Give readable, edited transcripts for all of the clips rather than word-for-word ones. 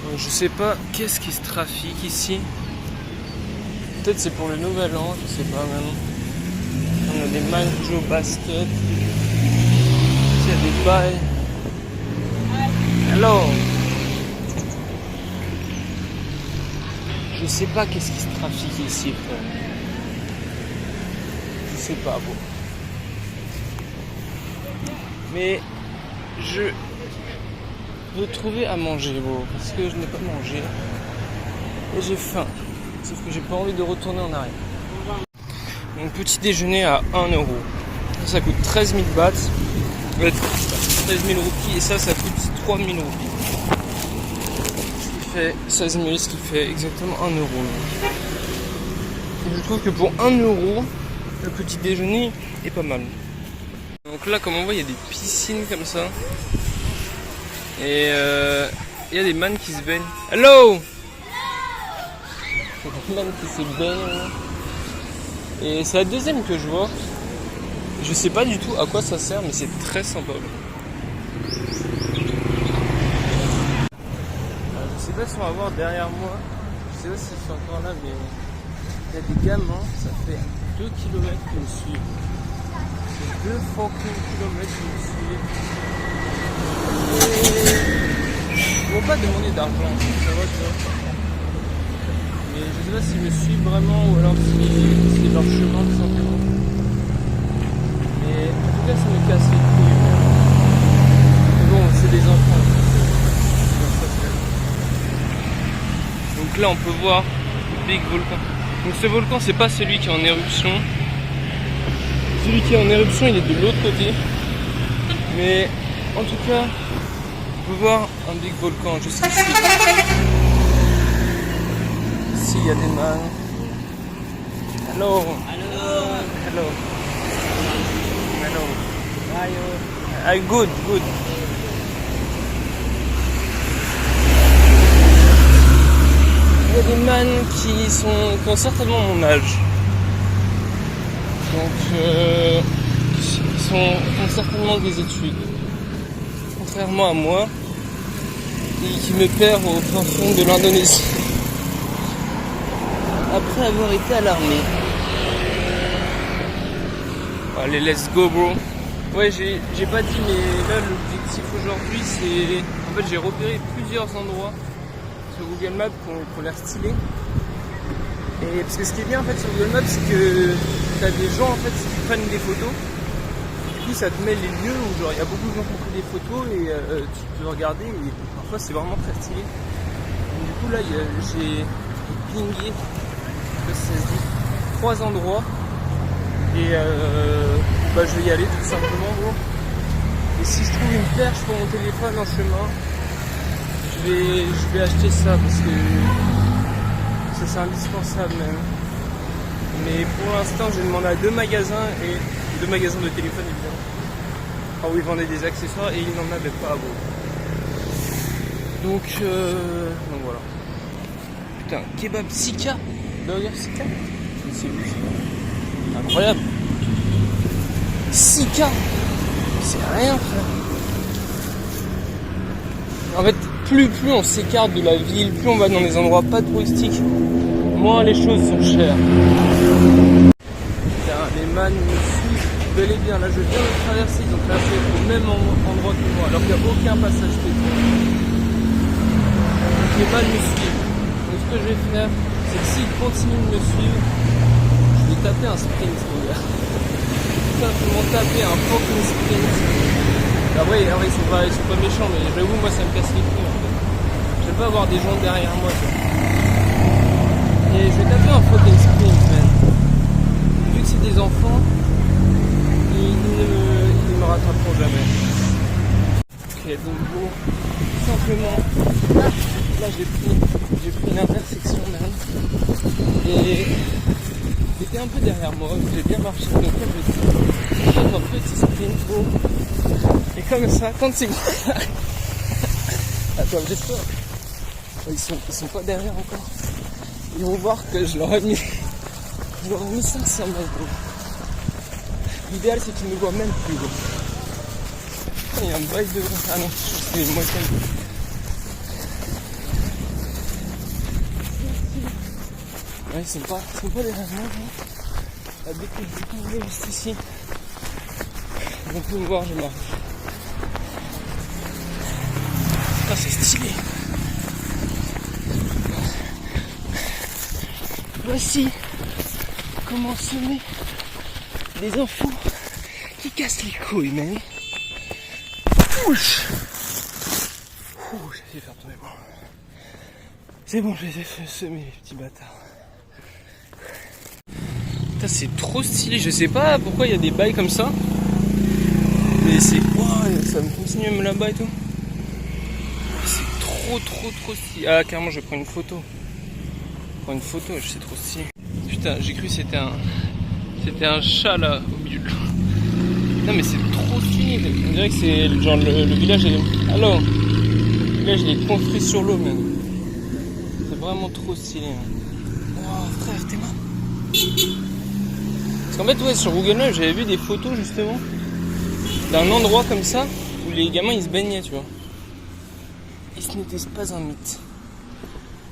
Donc, je sais pas qu'est-ce qui se trafique ici. Peut-être c'est pour le nouvel an, je sais pas même. On a des man qui jouent au basket. Il y a des bails. Alors, je sais pas qu'est-ce qui se trafique ici, frère. Je sais pas, bon. Mais je veux trouver à manger, bon, parce que je n'ai pas mangé et j'ai faim. Sauf que j'ai pas envie de retourner en arrière. Donc petit déjeuner à 1€. Ça coûte 13 000 bahts. 13 000 roupies et ça coûte 3 000 roupies. Ce qui fait 16 000, ce qui fait exactement 1€. Et je trouve que pour 1€, le petit déjeuner est pas mal. Donc là, comme on voit, il y a des piscines comme ça. Et il y a des man qui se baignent. Hello! Il y a des man qui se baignent. Et c'est la deuxième que je vois. Je sais pas du tout à quoi ça sert, mais c'est très sympa. Je sais pas si on va voir derrière moi. Je sais pas si je suis encore là, mais il y a des gamins, ça fait 2 km qu'ils me suivent. C'est 2 fucking kilomètres qu'ils me suivent. Et ils vont pas demander d'argent, ça va, tu vois. Mais je sais pas s'ils me suivent vraiment ou alors si c'est leur chemin tout simplement. Mais en tout cas, ça me casse les couilles. Mais bon, c'est des enfants. Donc là, on peut voir le Big Volcan. Donc ce volcan, c'est pas celui qui est en éruption. Celui qui est en éruption, il est de l'autre côté. Mais en tout cas, on peut voir un Big Volcan juste ici. Ici, il y a des man. Hello. Hello. Hello. Hello. Good, good. Il y a des man qui ont certainement mon âge. Donc, qui ont certainement des études. Contrairement à moi, et qui me perd au fin fond de l'Indonésie. Après avoir été à l'armée. Allez, let's go, bro. Ouais, j'ai pas dit, mais là, l'objectif aujourd'hui, c'est... En fait, j'ai repéré plusieurs endroits sur Google Maps qui ont l'air stylés. Et parce que ce qui est bien, en fait, sur Google Maps, c'est que t'as des gens, en fait, qui prennent des photos. Du coup, ça te met les lieux où, genre, il y a beaucoup de gens qui ont pris des photos et tu peux regarder. Et parfois, c'est vraiment très stylé. Donc, du coup, là, j'ai pingé, je sais pas si ça se dit, 3 endroits. Et je vais y aller tout simplement, gros. Et si je trouve une perche pour mon téléphone en chemin, je vais acheter ça parce que ça c'est indispensable même. Mais pour l'instant, j'ai demandé à 2 magasins et 2 magasins de téléphone évidemment. Où ils vendaient des accessoires et ils n'en avaient pas, gros. Donc voilà. Putain, kebab Sika, burger Sika, c'est où ça? Incroyable. 6K, c'est rien, frère. En fait, plus on s'écarte de la ville, plus on va dans des endroits pas touristiques, moins les choses sont chères. Les man me suivent bel et bien. Là, je viens de traverser, ils ont traversé au même endroit que moi, alors qu'il n'y a aucun passage piéton. Donc les man me suivent. Donc ce que je vais faire, c'est que s'ils continuent de me suivre, je vais taper un sprint, mon gars. Simplement taper un fucking sprint. Après, ils sont pas méchants, mais j'avoue, moi ça me casse les couilles en fait. J'aime pas avoir des gens derrière moi. Et je vais taper un fucking sprint, man. Vu que c'est des enfants, ils ne me rattraperont jamais. Ok, donc bon, tout simplement, là j'ai pris l'intersection, man. Et j'étais un peu derrière moi, j'ai bien marché, donc là je fais un petit sprint haut. Et comme ça, quand c'est... Attends, j'ai peur. Ils sont pas derrière encore. Ils vont voir que je leur ai mis 500 mètres, gros. L'idéal c'est qu'ils ne me voient même plus, gros. Il y a un bail de... Ah non, je pense que c'est moi qui... Ouais, c'est pas des raisons. La découverte juste ici. On peut me voir, je marche. Ah, c'est stylé. Voici comment semer des enfants qui cassent les couilles, man. Ouch. Ouh, j'ai essayé de faire tomber bon. C'est bon, je les ai fait semer, les petits bâtards. Putain, c'est trop stylé, je sais pas pourquoi il y a des bails comme ça. Mais c'est quoi, ça me continue même là-bas et tout. C'est trop stylé. Ah, carrément, je vais prendre une photo. C'est trop stylé. Putain, j'ai cru que c'était un chat là, au milieu de l'eau. Non, mais c'est trop stylé. On dirait que c'est genre le village est... Alors, le village il est construit sur l'eau, même. C'est vraiment trop stylé. Oh, frère, t'es mort. Parce qu'en fait, ouais, sur Google Maps, j'avais vu des photos justement d'un endroit comme ça où les gamins ils se baignaient, tu vois. Et ce n'était pas un mythe.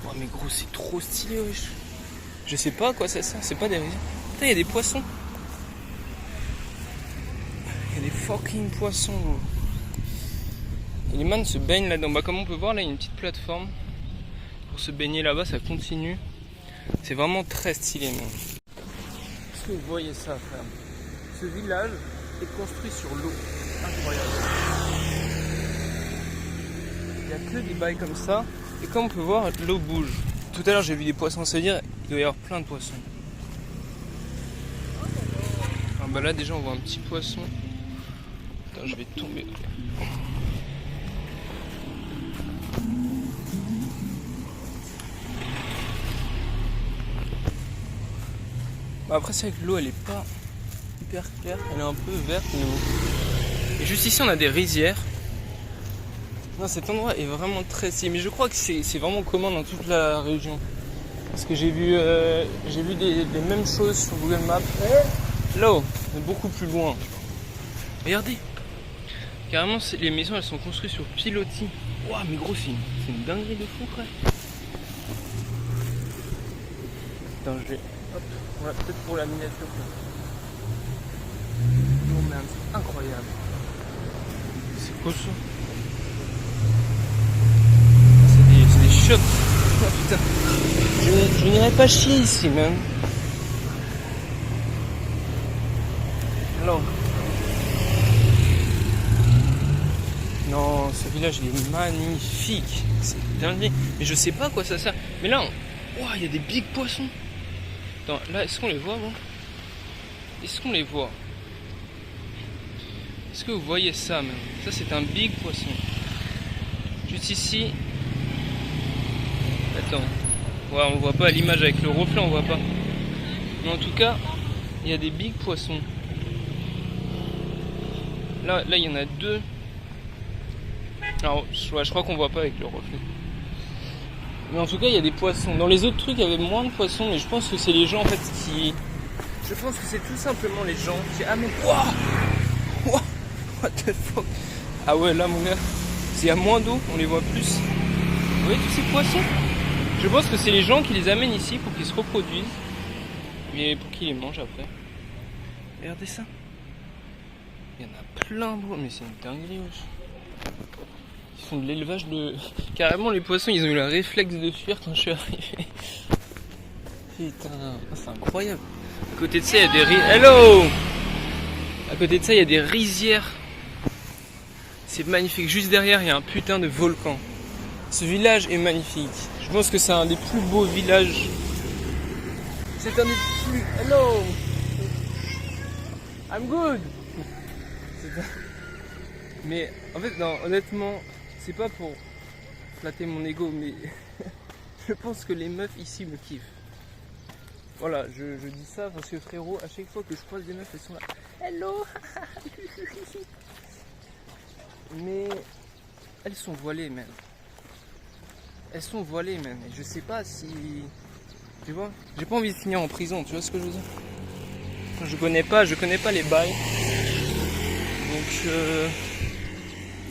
Oh, mais gros, c'est trop stylé, wesh. Je sais pas à quoi ça sert, c'est pas des rizières. Putain, il y a des poissons. Il y a des fucking poissons, gros. Et les man se baignent là-dedans. Bah, comme on peut voir, là, il y a une petite plateforme pour se baigner là-bas, ça continue. C'est vraiment très stylé, man. Est-ce que vous voyez ça, frère? Ce village est construit sur l'eau. Incroyable. Il n'y a que des bails comme ça. Et comme on peut voir, l'eau bouge. Tout à l'heure, j'ai vu des poissons, ça veut dire qu'il doit y avoir plein de poissons. Ah bah là, déjà, on voit un petit poisson. Attends, je vais tomber. Bah après, c'est vrai que l'eau, elle est pas hyper claire. Elle est un peu verte. Mais... Et juste ici, on a des rizières. Non, cet endroit est vraiment très stylé, mais je crois que c'est vraiment commun dans toute la région. Parce que j'ai vu des mêmes choses sur Google Maps. Là-haut, mais beaucoup plus loin. Regardez. Carrément, les maisons, elles sont construites sur pilotis. Waouh, mais gros, c'est une dinguerie de fou, frère. Attends, je vais... Hop, voilà, peut-être pour la miniature. Non, mais c'est incroyable. C'est quoi ça? C'est des chiottes. Oh putain. Je n'irai pas chier ici, même. Alors. Non, ce village il est magnifique. C'est dingue. Mais je sais pas à quoi ça sert. Mais là, il y a des big poissons. Attends, là, est-ce qu'on les voit, bon? Est-ce qu'on les voit? Est-ce que vous voyez ça, même? Ça, c'est un big poisson. Juste ici. Attends. Ouais, on voit pas à l'image avec le reflet, on voit pas. Mais en tout cas, il y a des big poissons. Là, il y en a deux. Alors, je crois qu'on voit pas avec le reflet. Mais en tout cas, il y a des poissons. Dans les autres trucs, il y avait moins de poissons, mais je pense que c'est les gens en fait qui. Je pense que c'est tout simplement les gens qui. Ah mais wow, what the fuck. Ah ouais, là mon gars, s'il y a moins d'eau, on les voit plus. Vous voyez tous ces poissons? Je pense que c'est les gens qui les amènent ici pour qu'ils se reproduisent, mais pour qu'ils les mangent après. Regardez ça. Il y en a plein, bro, mais c'est une dinguerie, wesh. Ils font de l'élevage de... Carrément, les poissons, ils ont eu le réflexe de fuir quand je suis arrivé. Putain, c'est incroyable. À côté de ça, il y a des Hello. À côté de ça, il y a des rizières. C'est magnifique. Juste derrière, il y a un putain de volcan. Ce village est magnifique. Je pense que c'est un des plus beaux villages. C'est un des plus... Hello. I'm good. Mais en fait, non, honnêtement, c'est pas pour flatter mon ego, mais je pense que les meufs ici me kiffent. Voilà, je dis ça parce que frérot, à chaque fois que je croise des meufs, elles sont là. Hello. Mais elles sont voilées même. Elles sont voilées même. Et je sais pas si... Tu vois, j'ai pas envie de finir en prison, tu vois ce que je veux dire? Je connais pas les bails.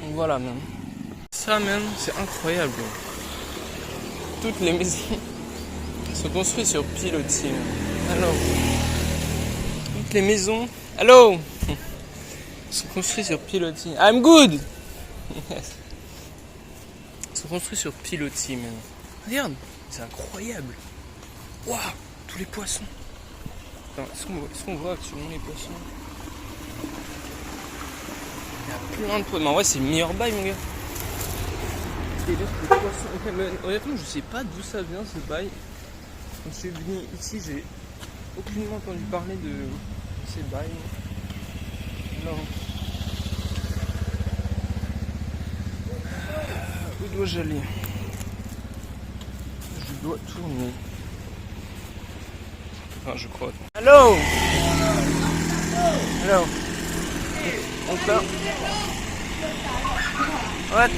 Donc voilà même. Ça même, c'est incroyable. Toutes les maisons Ils sont construits sur pilotis. Alors, toutes les maisons. Hello. Ils sont construits sur pilotis. I'm good. Yes. Ils sont construits sur pilotis, man. Regarde, c'est incroyable. Waouh, tous les poissons. Attends, est-ce qu'on voit actuellement les poissons? Il y a plein de poissons. Mais en vrai, c'est le meilleur bail, mon gars. Et là, les poissons. Okay, mais honnêtement, je sais pas d'où ça vient ce bail. Quand je suis venu ici, j'ai aucunement entendu parler de ces bails. Non. Où dois-je aller? Je dois tourner. Enfin, je crois. Hello! Hello! On part. What?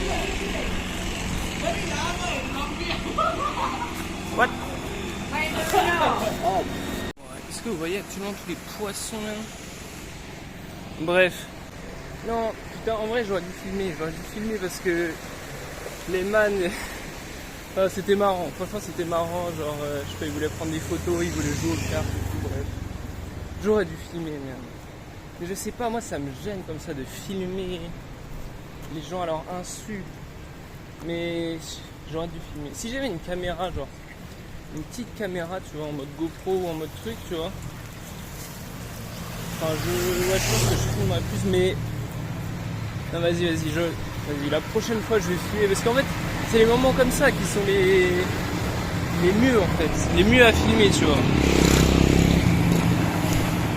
What? Est-ce que vous voyez actuellement tous les poissons là? Bref. Non, putain, en vrai j'aurais dû filmer parce que les man, enfin, c'était marrant, franchement c'était marrant, genre je sais pas, ils voulaient prendre des photos, ils voulaient jouer aux cartes et tout, bref. J'aurais dû filmer merde. Mais je sais pas, moi ça me gêne comme ça de filmer les gens à leur insu. Mais j'aurais dû filmer. Si j'avais une caméra, genre une petite caméra, tu vois, en mode GoPro ou en mode truc, tu vois. Enfin, je pense que je filmerais plus, mais non, vas-y, la prochaine fois je vais filmer, parce qu'en fait, c'est les moments comme ça qui sont les mieux, en fait, les mieux à filmer, tu vois.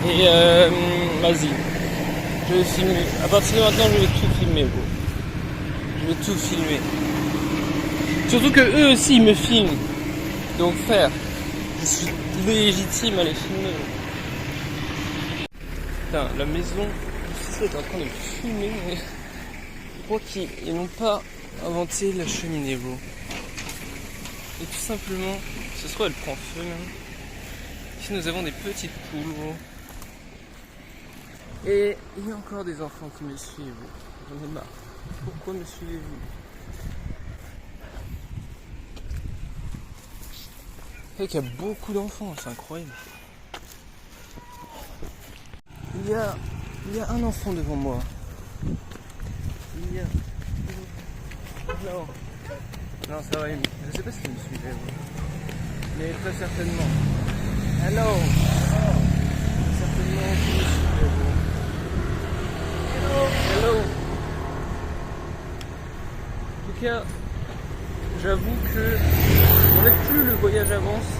Et vas-y, je vais filmer. À partir de maintenant, je vais tout filmer, gros. Je vais tout filmer. Surtout que eux aussi, ils me filment. Donc frère, je suis légitime à les filmer. Putain, la maison ici est en train de me filmer, mais je crois qu'ils n'ont pas inventé la cheminée, bro. Et tout simplement, ce soir elle prend feu même. Ici nous avons des petites poules, bro. Et il y a encore des enfants qui me suivent, bro. J'en ai marre. Pourquoi me suivez-vous? Il y a beaucoup d'enfants, c'est incroyable. Il y a un enfant devant moi. Non, ça va, je sais pas si il me suivait, mais très certainement. Hello. Certainement qu'il me suivait. Hello. En tout cas, j'avoue que en fait, plus le voyage avance,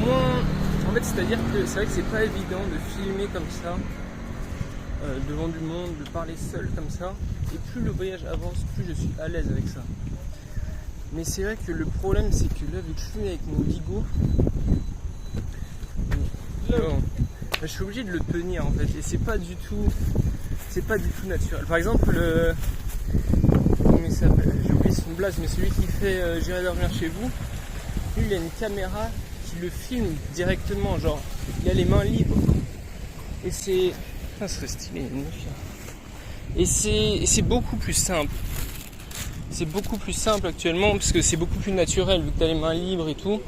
moins. En fait, c'est-à-dire que c'est vrai que c'est pas évident de filmer comme ça, devant du monde, de parler seul comme ça. Et plus le voyage avance, plus je suis à l'aise avec ça. Mais c'est vrai que le problème, c'est que là, vu que je filme avec mon Bigo, je suis obligé de le tenir en fait. Et c'est pas du tout naturel. Par exemple, comment il s'appelle ? J'ai oublié son blaze, mais celui qui fait J'irai dormir chez vous, lui, il a une caméra qui le filme directement, genre, il a les mains libres. Et c'est... Putain, ce serait stylé, une meuf là. Et c'est beaucoup plus simple. C'est beaucoup plus simple actuellement, parce que c'est beaucoup plus naturel, vu que t'as les mains libres et tout.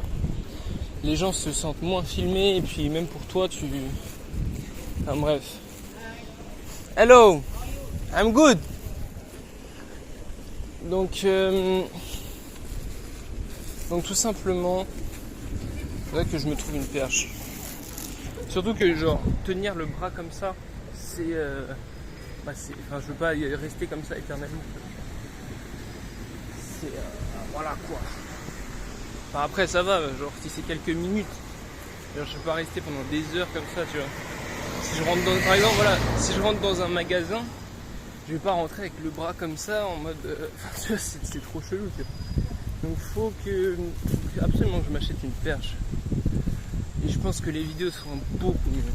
Les gens se sentent moins filmés, et puis même pour toi, tu... Enfin bref. Hello, I'm good. Donc tout simplement, c'est vrai que je me trouve une perche. Surtout que genre tenir le bras comme ça, c'est, enfin je veux pas rester comme ça éternellement. C'est voilà quoi. Enfin après ça va, genre si c'est quelques minutes, genre, je peux pas rester pendant des heures comme ça, tu vois. Si je rentre dans, par exemple voilà, si je rentre dans un magasin, je vais pas rentrer avec le bras comme ça en mode, tu vois, c'est trop chelou, tu vois. Donc faut absolument que je m'achète une perche. Et je pense que les vidéos seront beaucoup mieux.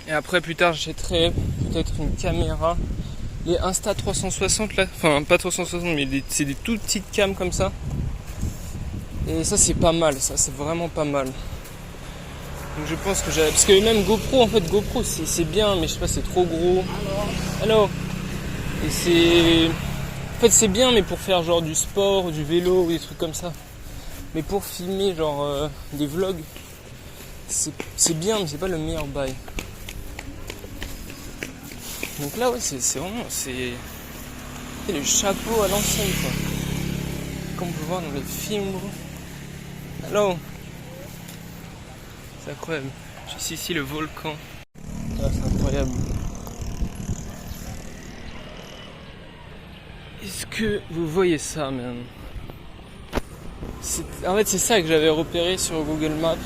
Et après plus tard j'achèterai peut-être une caméra. Les Insta360 là, enfin pas 360 mais c'est des toutes petites cams comme ça. Et ça c'est pas mal, ça c'est vraiment pas mal. Donc je pense que j'ai... Parce que même GoPro, en fait GoPro c'est bien mais je sais pas, c'est trop gros. Alors. Et En fait, c'est bien, mais pour faire genre du sport, du vélo ou des trucs comme ça. Mais pour filmer genre des vlogs, c'est bien, mais c'est pas le meilleur bail. Donc là, ouais, c'est vraiment c'est le chapeau à l'ancienne, quoi. Comme on peut voir dans les films, gros. Hello. C'est incroyable. Je suis ici le volcan. Ah, c'est incroyable. Est-ce que vous voyez ça, man? En fait, c'est ça que j'avais repéré sur Google Maps.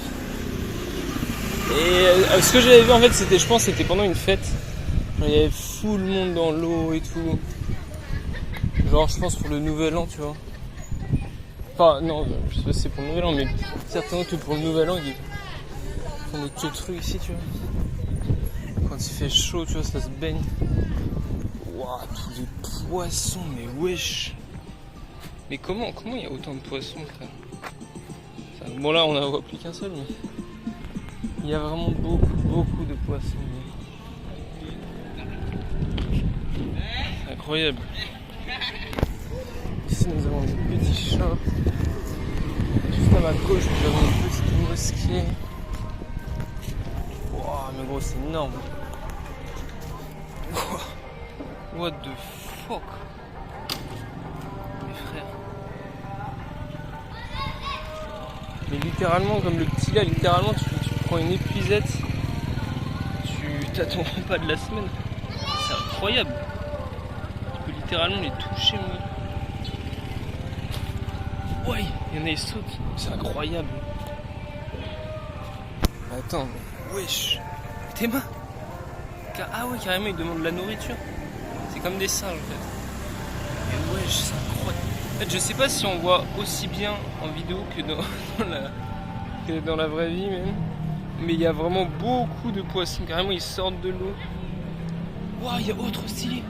Et ce que j'avais vu, en fait, je pense, c'était pendant une fête. Genre, il y avait full monde dans l'eau et tout. Genre, je pense pour le nouvel an, tu vois. Enfin, non, je sais pas si c'est pour le nouvel an, mais certainement que pour le nouvel an, ils font des trucs ici, tu vois. Quand il fait chaud, tu vois, ça se baigne. Waouh, tous les poissons, mais wesh. Mais comment il y a autant de poissons, frère? Bon, là, on n'en voit plus qu'un seul, mais il y a vraiment beaucoup de poissons. C'est incroyable. Ici, nous avons des petits chats. Juste à ma gauche, nous avons une petite mosquée. Waouh, mais gros, c'est énorme. What the fuck? Mes frères. Mais littéralement, comme le petit là, littéralement, tu prends une épuisette, tu t'attends pas de la semaine. C'est incroyable. Tu peux littéralement les toucher, moi. Ouais, il y en a, ils sautent. C'est incroyable. Attends, mais wesh. Tes mains. Ah ouais, carrément, ils demandent de la nourriture. C'est comme des singes, en fait. Mais wesh, c'est incroyable. En fait, je sais pas si on voit aussi bien en vidéo que dans la vraie vie, même. Mais il y a vraiment beaucoup de poissons. Carrément, ils sortent de l'eau. Waouh, il y a autre stylé.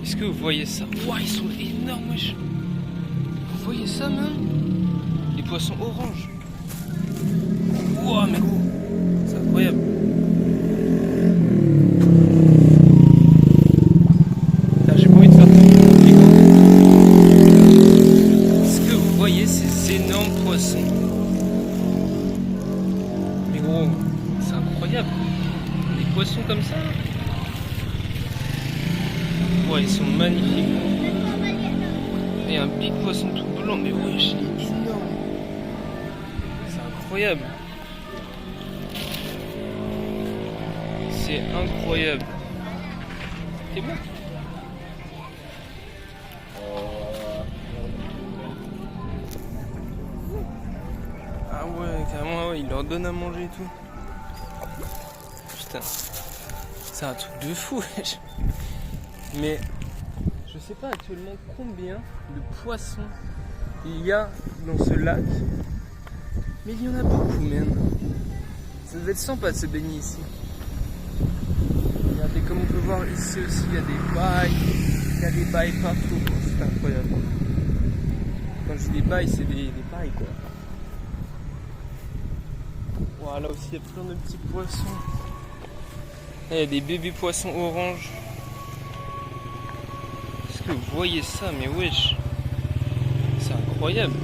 Est-ce que vous voyez ça? Waouh, ils sont énormes, wesh. Vous voyez ça, même? Les poissons oranges. Waouh, mais gros. C'est incroyable. Là, j'ai pas envie de faire tout. Est-ce que vous voyez ces énormes poissons? Mais gros, c'est incroyable. Des poissons comme ça. Ouais, ils sont magnifiques. Il y a un big poisson tout blanc, mais wesh, il est énorme. C'est incroyable. C'est incroyable. T'es bon? Ah ouais, carrément, ouais, il leur donne à manger et tout. Putain. C'est un truc de fou, wesh. Mais je sais pas actuellement combien de poissons il y a dans ce lac. Mais il y en a beaucoup, même. Ça devait être sympa de se baigner ici. Regardez, comme on peut voir ici aussi, il y a des bails. Il y a des bails partout. C'est incroyable. Quand je dis des bails, c'est des bails, quoi. Voilà, là aussi, il y a plein de petits poissons. Là, il y a des bébés poissons orange. Est-ce que vous voyez ça? Mais wesh. C'est incroyable.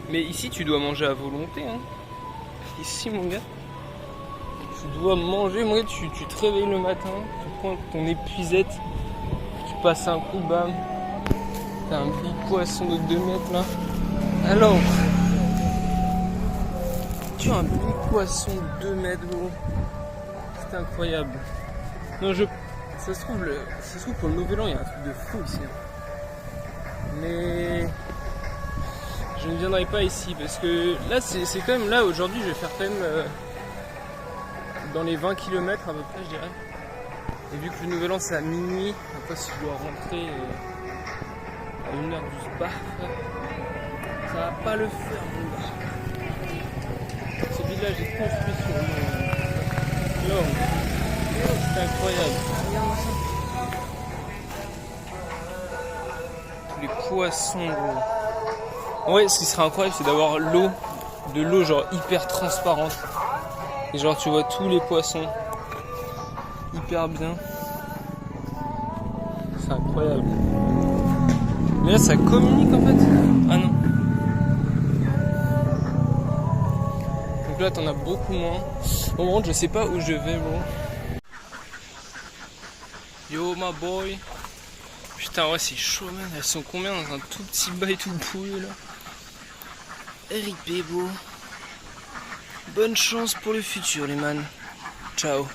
Mais ici, tu dois manger à volonté, hein. Ici, mon gars. Tu dois manger, mon gars. Tu te réveilles le matin, tu prends ton épuisette, tu passes un coup, bam. T'as un big poisson de 2 mètres, là. Alors, tu as un big poisson de 2 mètres, gros. C'est incroyable. Non, ça se trouve pour le nouvel an, il y a un truc de fou ici. Mais je ne viendrai pas ici parce que là, c'est quand même là, aujourd'hui, je vais faire quand même dans les 20 km à peu près, je dirais. Et vu que le nouvel an, c'est à minuit, après, si je dois rentrer à 1h du bar, ça va pas le faire, mon gars. Ce village est construit sur l'eau. C'est incroyable. Tous les poissons, gros. En vrai, ce qui serait incroyable, c'est d'avoir de l'eau genre hyper transparente. Et genre tu vois tous les poissons hyper bien. C'est c'est incroyable. Mais là, ça communique en fait. Ah non. Donc là, t'en as beaucoup moins. Bon, par contre, je sais pas où je vais, bro. Yo, my boy. Putain, ouais, c'est chaud, man. Elles sont combien dans un tout petit bail tout pourri, là? RIP, bro. Bonne chance pour le futur, les man. Ciao.